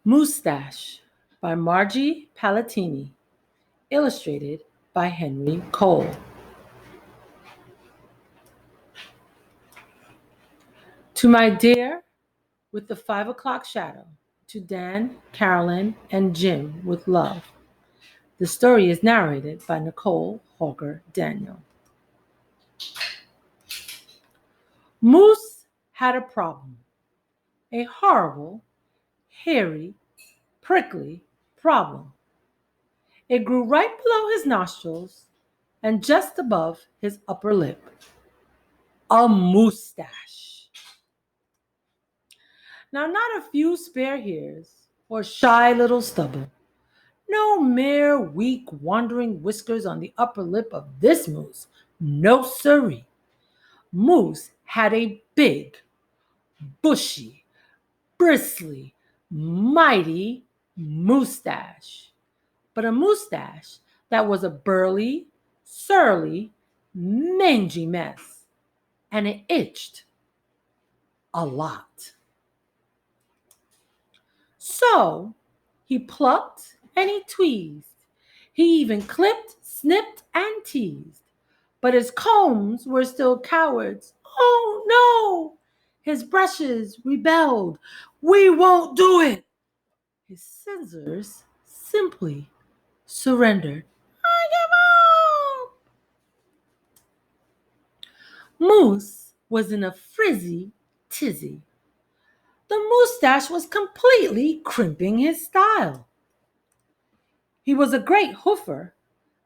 Moosetache by Margie Palotini, illustrated by Henry Cole. To my dear with the 5 o'clock shadow, to Dan, Carolyn, and Jim with love. The story is narrated by Nicole Hawker Daniel. Moose had a problem, a horrible, hairy, prickly problem. It grew right below his nostrils and just above his upper lip. A moustache. Now, not a few spare hairs or shy little stubble. No mere weak, wandering whiskers on the upper lip of this moose. No siree. Moose had a big, bushy, bristly, mighty moustache. But a moustache that was a burly, surly, mangy mess. And it itched a lot. So he plucked and he tweezed. He even clipped, snipped, and teased. But his combs were still cowards. Oh no! His brushes rebelled. We won't do it! His scissors simply surrendered. I give up! Moose was in a frizzy tizzy. The moustache was completely crimping his style. He was a great hoofer,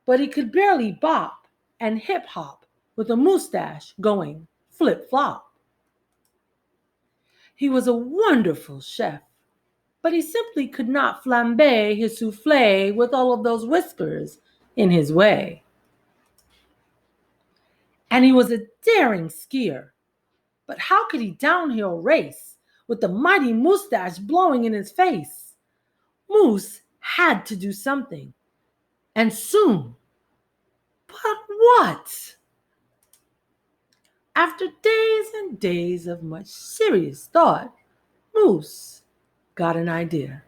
but he could barely bop and hip hop with a moustache going flip flop. He was a wonderful chef, but he simply could not flambe his souffle with all of those whiskers in his way. And he was a daring skier, but how could he downhill race with the mighty moustache blowing in his face? Moose had to do something, and soon. But what? After days and days of much serious thought, Moose got an idea.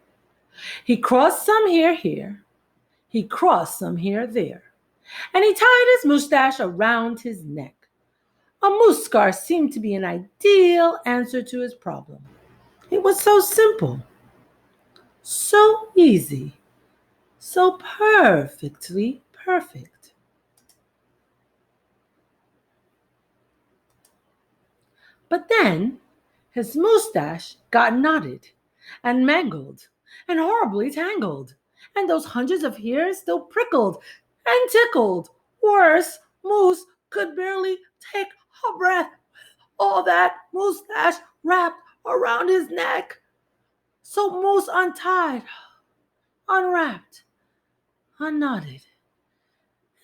He crossed some hair here, he crossed some hair there, and he tied his moustache around his neck. A moose scar seemed to be an ideal answer to his problem. It was so simple, so easy, so perfectly perfect. But then his moustache got knotted and mangled and horribly tangled, and those hundreds of hairs still prickled and tickled. Worse, Moose could barely take a breath with all that moustache wrapped around his neck. So Moose untied, unwrapped, unknotted,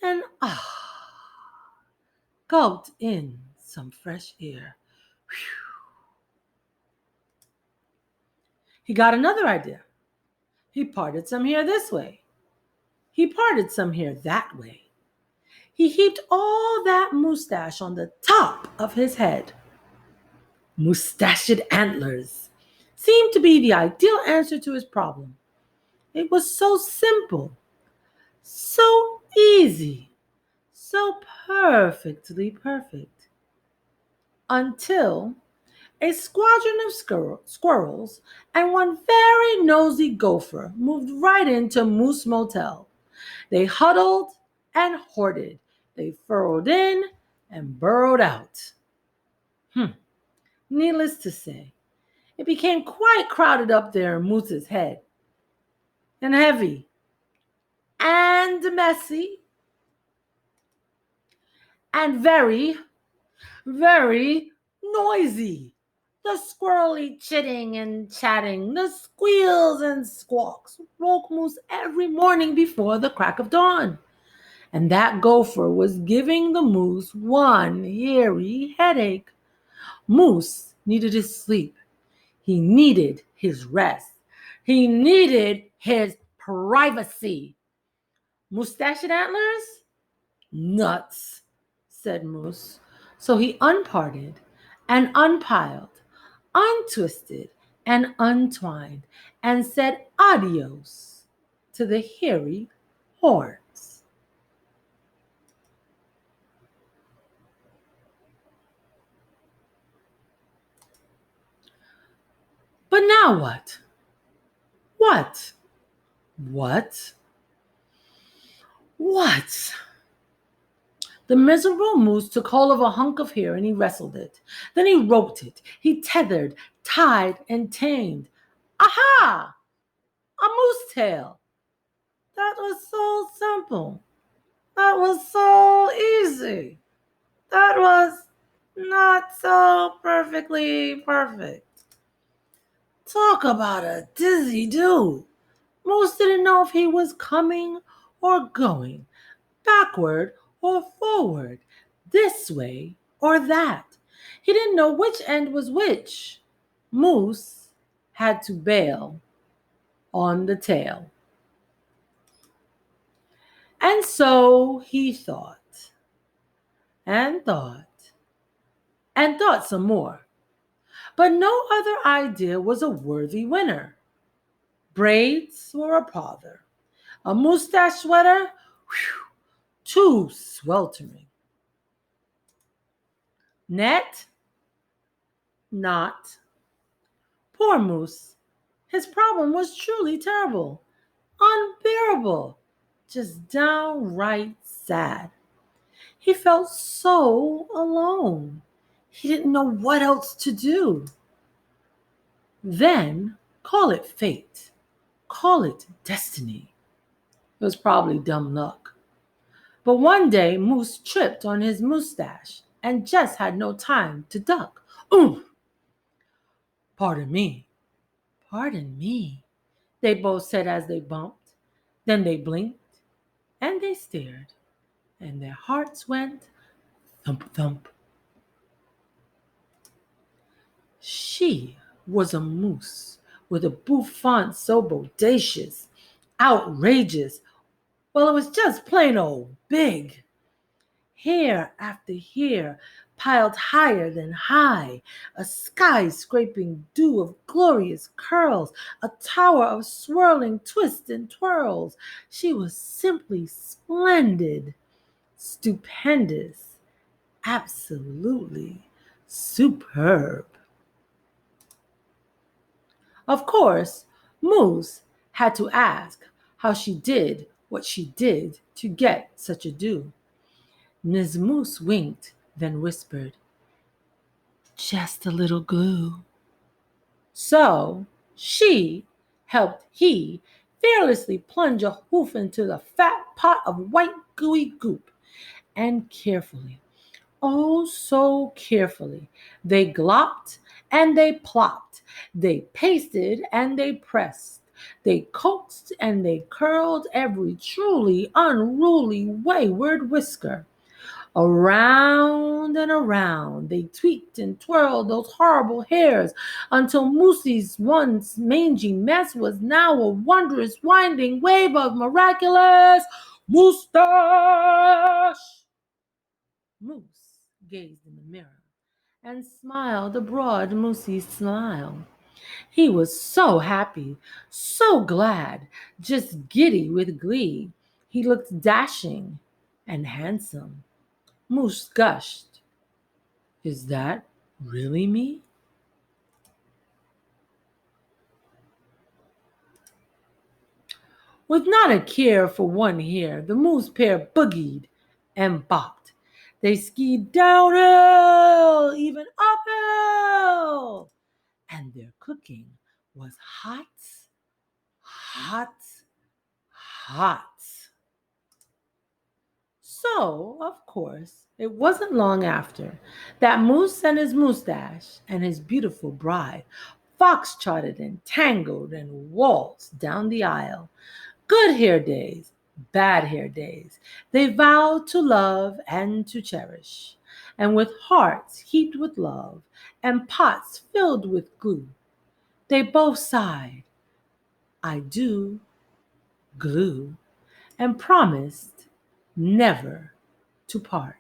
and gulped in some fresh air. Whew. He got another idea. He parted some hair this way. He parted some hair that way. He heaped all that moustache on the top of his head. Moustached antlers seemed to be the ideal answer to his problem. It was so simple, so easy, so perfectly perfect. Until a squadron of squirrels and one very nosy gopher moved right into Moose Motel. They huddled and hoarded. They furrowed in and burrowed out. Needless to say, it became quite crowded up there in Moose's head, and heavy, and messy, and very, very noisy. The squirrely chitting and chatting, the squeals and squawks woke Moose every morning before the crack of dawn. And that gopher was giving the moose one hairy headache. Moose needed his sleep. He needed his rest. He needed his privacy. Moustache and antlers? Nuts, said Moose. So he unparted and unpiled, untwisted and untwined and said adios to the hairy horns. But now what? What? What? What? The miserable moose took hold of a hunk of hair and he wrestled it. Then he roped it. He tethered, tied, and tamed. Aha! A moose tail. That was so simple. That was so easy. That was not so perfectly perfect. Talk about a dizzy dude. Moose didn't know if he was coming or going, backward or forward, this way or that. He didn't know which end was which. Moose had to bail on the tail. And so he thought and thought and thought some more. But no other idea was a worthy winner. Braids were a bother. A moustache sweater, whew, too sweltering. Net, not. Poor Moose. His problem was truly terrible, unbearable, just downright sad. He felt so alone. He didn't know what else to do. Then call it fate, call it destiny. It was probably dumb luck. But one day Moose tripped on his moustache and just had no time to duck. Oomph! Pardon me, pardon me, they both said as they bumped. Then they blinked and they stared, and their hearts went thump thump. She was a moose with a bouffant so bodacious, outrageous. Well, it was just plain old big. Hair after hair piled higher than high, a skyscraping dew of glorious curls, a tower of swirling twists and twirls. She was simply splendid, stupendous, absolutely superb. Of course, Moose had to ask how she did what she did to get such a do. Ms. Moose winked, then whispered, just a little glue. So she helped he fearlessly plunge a hoof into the fat pot of white gooey goop, and carefully, oh so carefully, they glopped and they plopped, they pasted and they pressed, they coaxed and they curled every truly unruly wayward whisker. Around and around they tweaked and twirled those horrible hairs until Moosie's once mangy mess was now a wondrous winding wave of miraculous moustache. Moose gazed in the mirror and smiled a broad moosey smile. He was so happy, so glad, just giddy with glee. He looked dashing and handsome. Moose gushed. Is that really me? With not a care for one hair, the moose pair boogied and bopped. They skied downhill, even uphill, and their cooking was hot, hot, hot. So, of course, it wasn't long after that Moose and his moustache and his beautiful bride fox-trotted and tangled and waltzed down the aisle. Good hair days, bad hair days, they vowed to love and to cherish. And with hearts heaped with love and pots filled with glue, they both sighed, I do, glue, and promised never to part.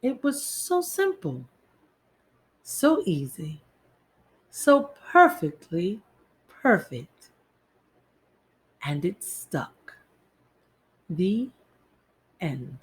It was so simple, So easy, so perfectly perfect. And it stuck. The end.